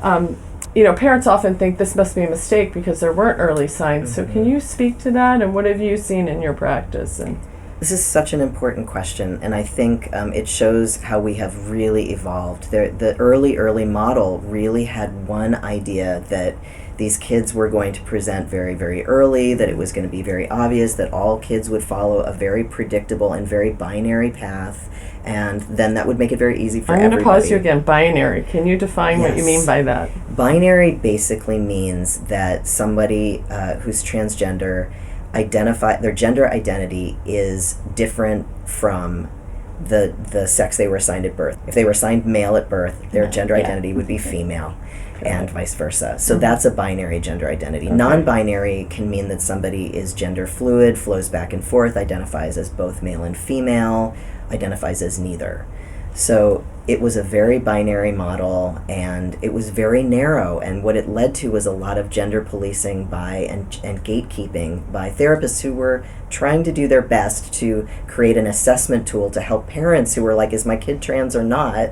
Parents often think this must be a mistake because there weren't early signs. So can you speak to that, and what have you seen in your practice? And this is such an important question, and I think it shows how we have really evolved. The early model really had one idea that these kids were going to present very, very early, that it was going to be very obvious, that all kids would follow a very predictable and very binary path, and then that would make it very easy for everybody. I'm going to pause you again. Binary. Can you define what you mean by that? Binary basically means that somebody who's transgender their gender identity is different from the sex they were assigned at birth. If they were assigned male at birth, their gender identity would be female, and vice versa. So that's a binary gender identity. Okay. Non-binary can mean that somebody is gender fluid, flows back and forth, identifies as both male and female, identifies as neither. So it was a very binary model, and it was very narrow, and what it led to was a lot of gender policing and gatekeeping by therapists who were trying to do their best to create an assessment tool to help parents who were like, is my kid trans or not?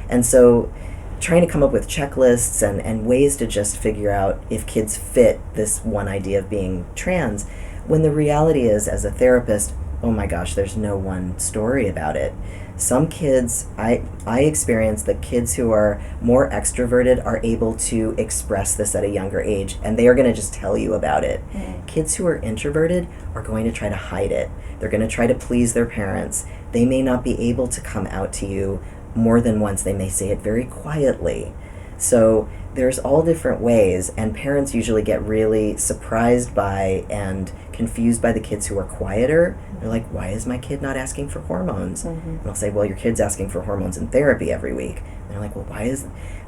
And so trying to come up with checklists and ways to just figure out if kids fit this one idea of being trans, when the reality is, as a therapist, oh my gosh, there's no one story about it. Some kids, I experience that kids who are more extroverted are able to express this at a younger age, and they are going to just tell you about it. Kids who are introverted are going to try to hide it. They're going to try to please their parents. They may not be able to come out to you more than once. They may say it very quietly. So there's all different ways, and parents usually get really surprised by and confused by the kids who are quieter. They're like, why is my kid not asking for hormones? And I'll say, well, your kid's asking for hormones in therapy every week. And they're like, well,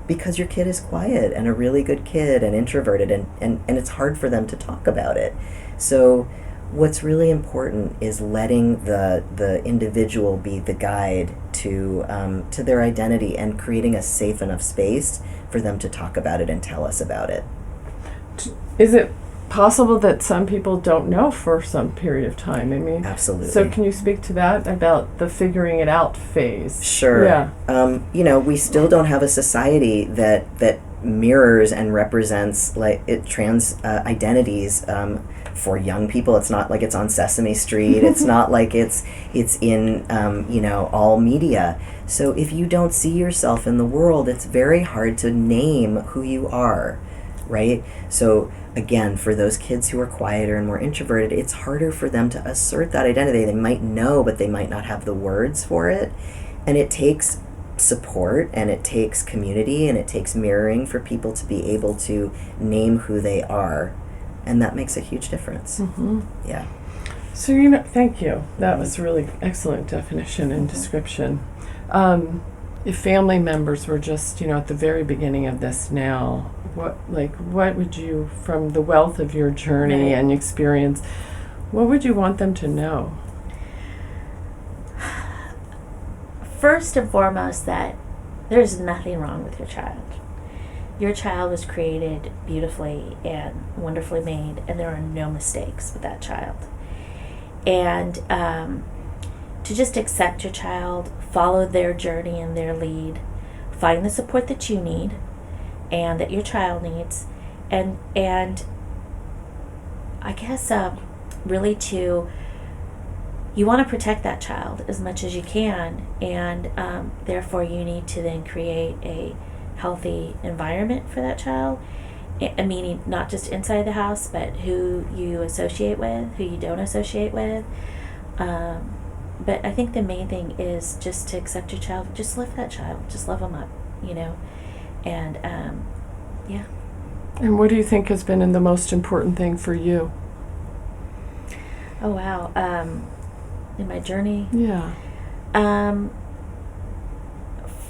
because your kid is quiet and a really good kid and introverted, and it's hard for them to talk about it. So what's really important is letting the individual be the guide to their identity, and creating a safe enough space for them to talk about it and tell us about it. Is it possible that some people don't know for some period of time? I mean, absolutely. So can you speak to that, about the figuring it out phase? Sure. Yeah. We still don't have a society that mirrors and represents trans identities for young people. It's not like it's on Sesame Street. It's not like it's in all media. So if you don't see yourself in the world, it's very hard to name who you are, right? So again, for those kids who are quieter and more introverted, it's harder for them to assert that identity. They might know, but they might not have the words for it. And it takes support, and it takes community, and it takes mirroring for people to be able to name who they are. And that makes a huge difference. Yeah. So, thank you. That was a really excellent definition and description. If family members were just, at the very beginning of this now, what would you, from the wealth of your journey and experience, what would you want them to know? First and foremost, that there's nothing wrong with your child. Your child was created beautifully and wonderfully made, and there are no mistakes with that child. And to just accept your child, follow their journey and their lead, find the support that you need and that your child needs, and I guess really you want to protect that child as much as you can, and therefore you need to then create a healthy environment for that child. Meaning not just inside the house, but who you associate with, who you don't associate with. But I think the main thing is just to accept your child. Just lift that child. Just love them up, And, yeah. And what do you think has been the most important thing for you? Oh, wow. In my journey? Yeah.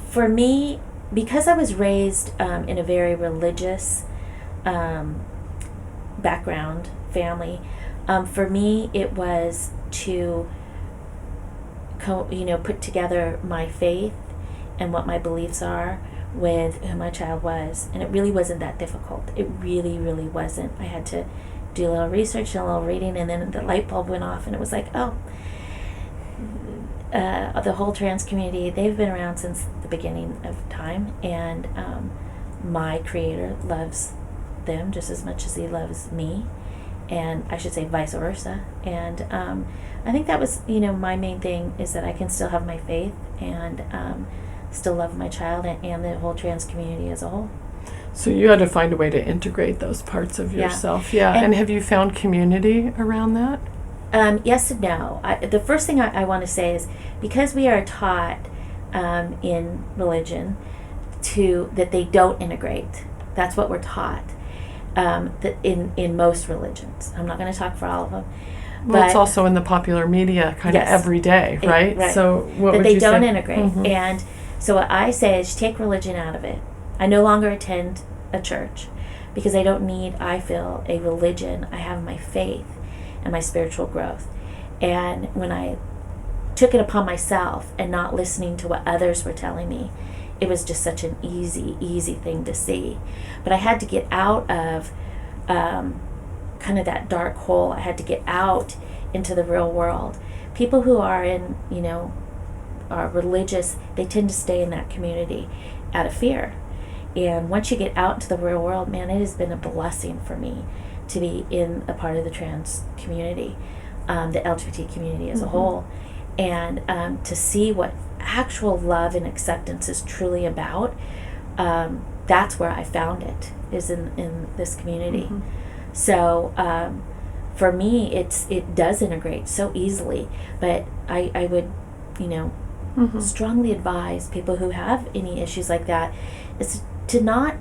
For me, because I was raised in a very religious background, family, for me it was to put together my faith and what my beliefs are with who my child was, and it really wasn't that difficult. It really, really wasn't. I had to do a little research and a little reading, and then the light bulb went off, and it was like, the whole trans community, they've been around since the beginning of time, and my Creator loves them just as much as he loves me, and I should say vice versa. And I think that was, my main thing, is that I can still have my faith and still love my child and the whole trans community as a whole. So you had to find a way to integrate those parts of yourself. Yeah. And have you found community around that? Yes and no. The first thing I want to say is, because we are taught in religion that they don't integrate. That's what we're taught that in most religions. I'm not going to talk for all of them. Well, it's also in the popular media kind of every day, right? Right. So what that would they you don't say? Integrate. Mm-hmm. And so what I say is, take religion out of it. I no longer attend a church because I don't need, I feel, a religion. I have my faith and my spiritual growth. And when I took it upon myself and not listening to what others were telling me, it was just such an easy thing to see. But I had to get out of kind of that dark hole. I had to get out into the real world. People who are are religious, they tend to stay in that community out of fear. And once you get out into the real world, man, it has been a blessing for me to be in a part of the trans community, the LGBT community as a whole, and to see what actual love and acceptance is truly about. That's where I found it, is in this community. So for me, it does integrate so easily. But I would, strongly advise people who have any issues like that is to not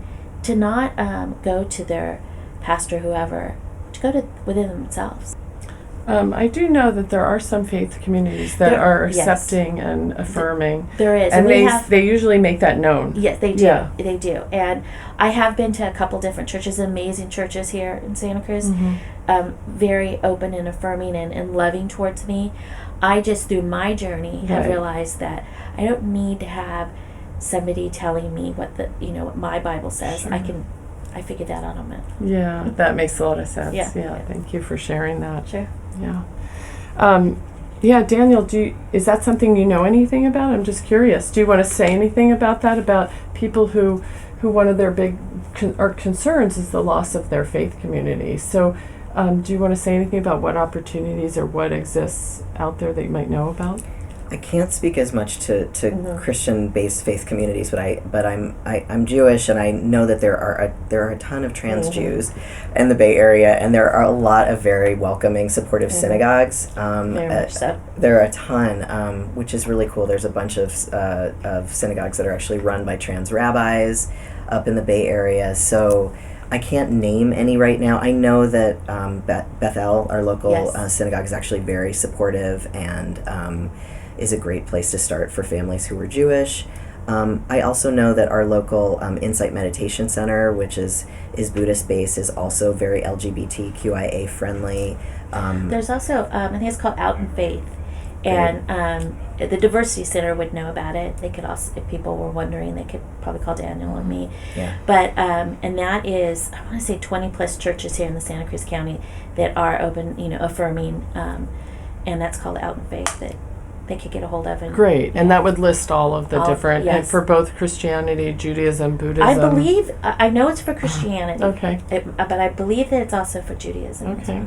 go to their pastor, whoever, to go within themselves. I do know that there are some faith communities that are accepting and affirming. There is. And they usually make that known. Yes, they do. Yeah. They do. And I have been to a couple different churches, amazing churches here in Santa Cruz, very open and affirming and loving towards me. I just, through my journey, have realized that I don't need to have somebody telling me what what my Bible says. Sure. I figured that out on my own. Yeah, that makes a lot of sense. Yeah. Thank you for sharing that. Sure. Yeah. Daniel, is that something you know anything about? I'm just curious. Do you want to say anything about that, about people who one of their big concerns is the loss of their faith community? So do you want to say anything about what opportunities or what exists out there that you might know about? I can't speak as much to Christian-based faith communities, but I'm Jewish, and I know that there are a ton of trans Jews in the Bay Area, and there are a lot of very welcoming, supportive synagogues. Very much so. There are a ton, which is really cool. There's a bunch of synagogues that are actually run by trans rabbis up in the Bay Area. So I can't name any right now. I know that Bethel, our local synagogue, is actually very supportive and is a great place to start for families who are Jewish. I also know that our local Insight Meditation Center, which is Buddhist-based, is also very LGBTQIA friendly. There's also, I think it's called Out in Faith. And the Diversity Center would know about it. They could also, if people were wondering, they could probably call Daniel or me. Yeah. But, and that is, I want to say 20 plus churches here in the Santa Cruz County that are open, affirming, and that's called Out in Faith, that they could get a hold of. Great. And that would list all of the different, yes. and for both Christianity, Judaism, Buddhism. I believe, I know it's for Christianity. Okay. But I believe that it's also for Judaism. Okay.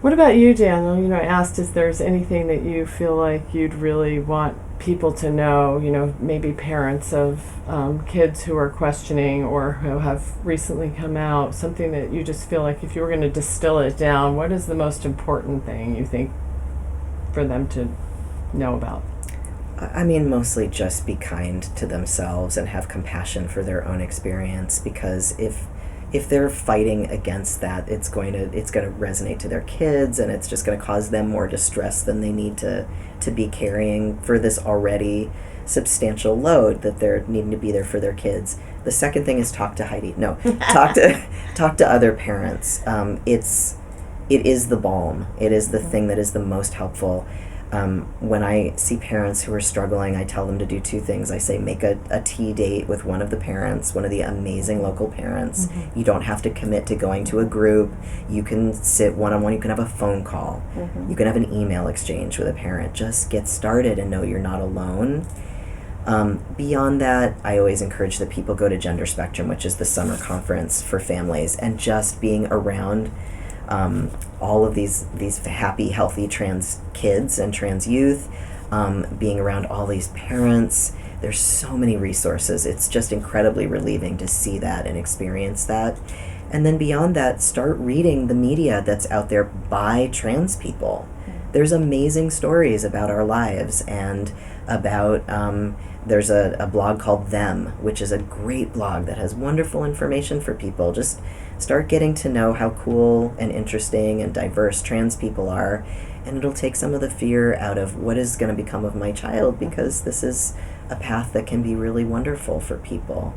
What about you, Daniel? I asked if there's anything that you feel like you'd really want people to know, maybe parents of kids who are questioning or who have recently come out, something that you just feel like if you were going to distill it down, what is the most important thing you think for them to know about? I mean, mostly just be kind to themselves and have compassion for their own experience, because if they're fighting against that, it's going to resonate to their kids, and it's just going to cause them more distress than they need to be carrying for this already substantial load that they're needing to be there for their kids. The second thing is talk to Heidi. No, talk to other parents. It is the balm. It is the thing that is the most helpful. When I see parents who are struggling, I tell them to do two things. I say make a tea date with one of the parents, one of the amazing local parents. Mm-hmm. You don't have to commit to going to a group. You can sit one-on-one. You can have a phone call. Mm-hmm. You can have an email exchange with a parent. Just get started and know you're not alone. Beyond that, I always encourage that people go to Gender Spectrum, which is the summer conference for families, and just being around all of these happy, healthy trans kids and trans youth, being around all these parents. There's so many resources. It's just incredibly relieving to see that and experience that. And then beyond that, start reading the media that's out there by trans people. There's amazing stories about our lives, and about there's a blog called Them, which is a great blog that has wonderful information for people. Just start getting to know how cool and interesting and diverse trans people are, and it'll take some of the fear out of what is going to become of my child, because this is a path that can be really wonderful for people.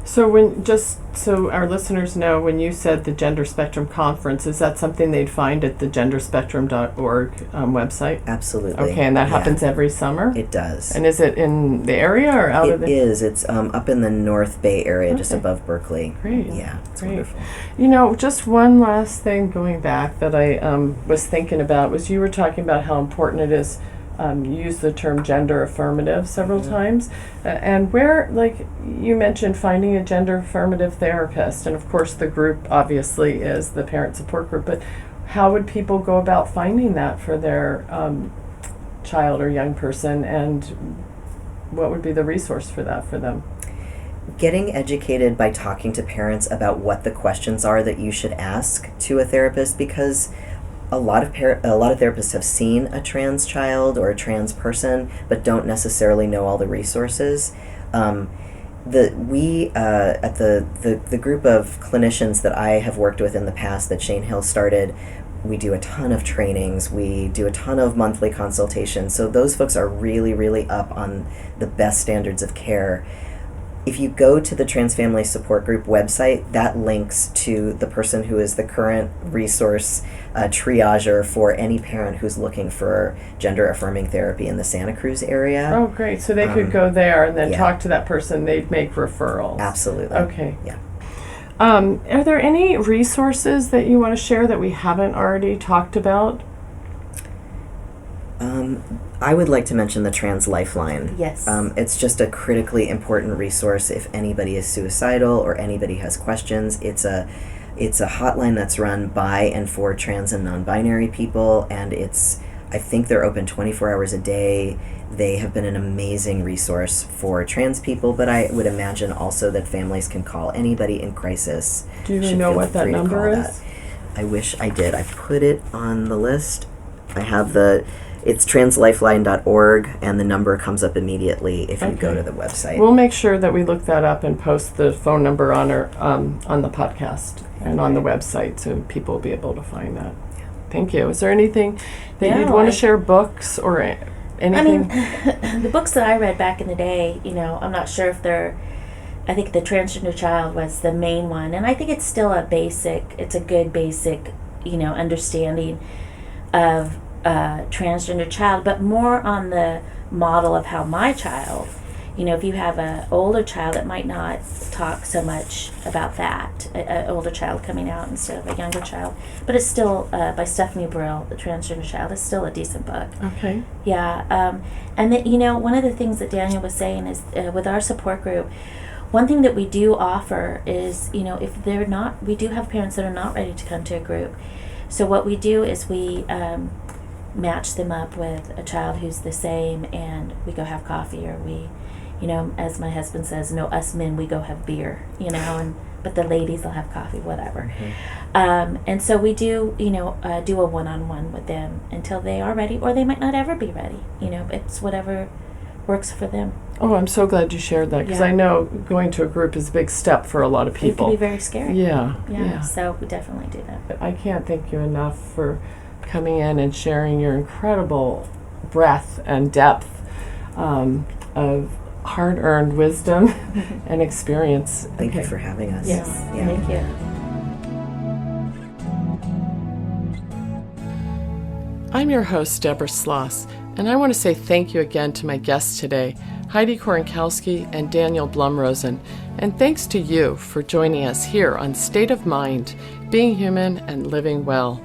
So just so our listeners know, when you said the Gender Spectrum Conference, is that something they'd find at the genderspectrum.org website? Absolutely. Okay, and that happens every summer? It does. And is it in the area or out of the... It is. It's up in the North Bay area, just above Berkeley. Great. Yeah, it's Great. wonderful. Just one last thing going back that I was thinking about was you were talking about how important it is. You use the term gender affirmative several times, and where, like you mentioned, finding a gender affirmative therapist, and of course the group obviously is the parent support group, but how would people go about finding that for their child or young person, and what would be the resource for that for them? Getting educated by talking to parents about what the questions are that you should ask to a therapist, because a lot of therapists have seen a trans child or a trans person, but don't necessarily know all the resources. At the group of clinicians that I have worked with in the past that Shane Hill started, we do a ton of trainings. We do a ton of monthly consultations. So those folks are really, really up on the best standards of care. If you go to the Trans Family Support Group website, that links to the person who is the current resource triager for any parent who's looking for gender-affirming therapy in the Santa Cruz area. Oh, great. So they could go there and then talk to that person. They'd make referrals. Absolutely. Okay. Yeah. Are there any resources that you want to share that we haven't already talked about? I would like to mention the Trans Lifeline. Yes. It's just a critically important resource if anybody is suicidal or anybody has questions. It's a hotline that's run by and for trans and non-binary people, and I think they're open 24 hours a day. They have been an amazing resource for trans people, but I would imagine also that families can call anybody in crisis. Do you know what that number is? I wish I did. I put it on the list. I have it's translifeline.org, and the number comes up immediately if you go to the website. We'll make sure that we look that up and post the phone number on the podcast and on the website, so people will be able to find that. Yeah. Thank you. Is there anything that you'd want to share, books or anything? I mean, the books that I read back in the day, I'm not sure if I think the Transgender Child was the main one, and I think it's still a good basic, understanding of transgender child, but more on the model of how my child, if you have an older child, it might not talk so much about that, an older child coming out instead of a younger child, but it's still by Stephanie Brill, The Transgender Child, is still a decent book. Okay. Yeah, and that, one of the things that Daniel was saying is with our support group, one thing that we do offer is, if we do have parents that are not ready to come to a group, So what we do is we match them up with a child who's the same, and we go have coffee, or we, as my husband says, no, us men, we go have beer, but the ladies will have coffee, whatever. Mm-hmm. And so we do, do a one-on-one with them until they are ready, or they might not ever be ready. It's whatever works for them. Oh, I'm so glad you shared that, because I know going to a group is a big step for a lot of people. It can be very scary. Yeah. So we definitely do that. I can't thank you enough for coming in and sharing your incredible breadth and depth of hard-earned wisdom and experience. Thank you for having us. Yes, thank you. I'm your host, Deborah Sloss, and I want to say thank you again to my guests today, Heidi Korenkowski and Daniel Blumrosen, and thanks to you for joining us here on State of Mind, Being Human and Living Well.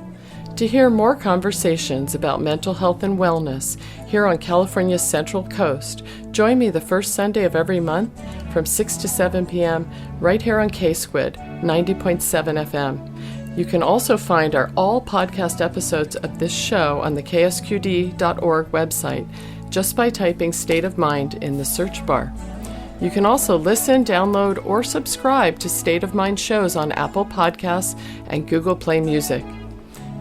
To hear more conversations about mental health and wellness here on California's Central Coast, join me the first Sunday of every month from 6 to 7 p.m. right here on K-Squid 90.7 FM. You can also find our all podcast episodes of this show on the ksqd.org website just by typing State of Mind in the search bar. You can also listen, download, or subscribe to State of Mind shows on Apple Podcasts and Google Play Music.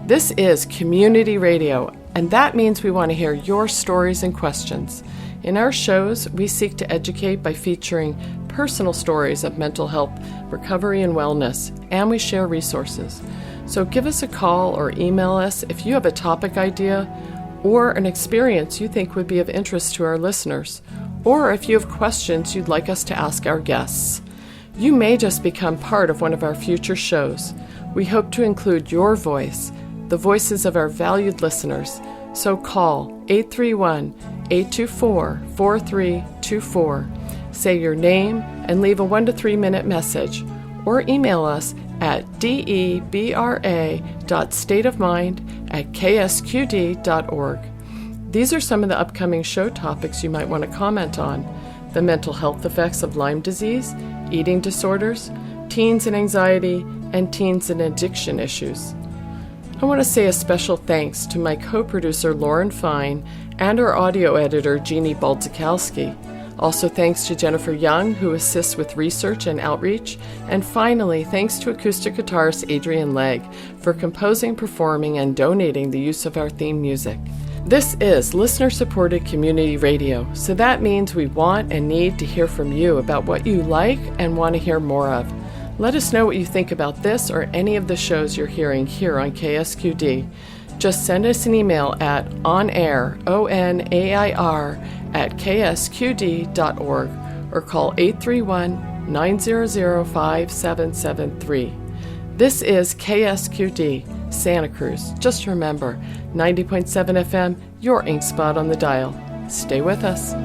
This is community radio, and that means we want to hear your stories and questions. In our shows, we seek to educate by featuring personal stories of mental health, recovery, and wellness, and we share resources. So give us a call or email us if you have a topic idea or an experience you think would be of interest to our listeners, or if you have questions you'd like us to ask our guests. You may just become part of one of our future shows. We hope to include your voice, the voices of our valued listeners. So call 831-824-4324. Say your name and leave a 1 to 3 minute message, or email us at debra.stateofmind@ksqd.org. These are some of the upcoming show topics you might want to comment on: the mental health effects of Lyme disease, eating disorders, teens and anxiety, and teens and addiction issues. I want to say a special thanks to my co-producer Lauren Fine and our audio editor Jeannie Baldzikowski. Also thanks to Jennifer Young, who assists with research and outreach. And finally, thanks to acoustic guitarist Adrian Legg for composing, performing, and donating the use of our theme music. This is listener-supported community radio, so that means we want and need to hear from you about what you like and want to hear more of. Let us know what you think about this or any of the shows you're hearing here on KSQD. Just send us an email at onair, ONAIR, @ksqd.org, or call 831-900-5773. This is KSQD, Santa Cruz. Just remember, 90.7 FM, your ink spot on the dial. Stay with us.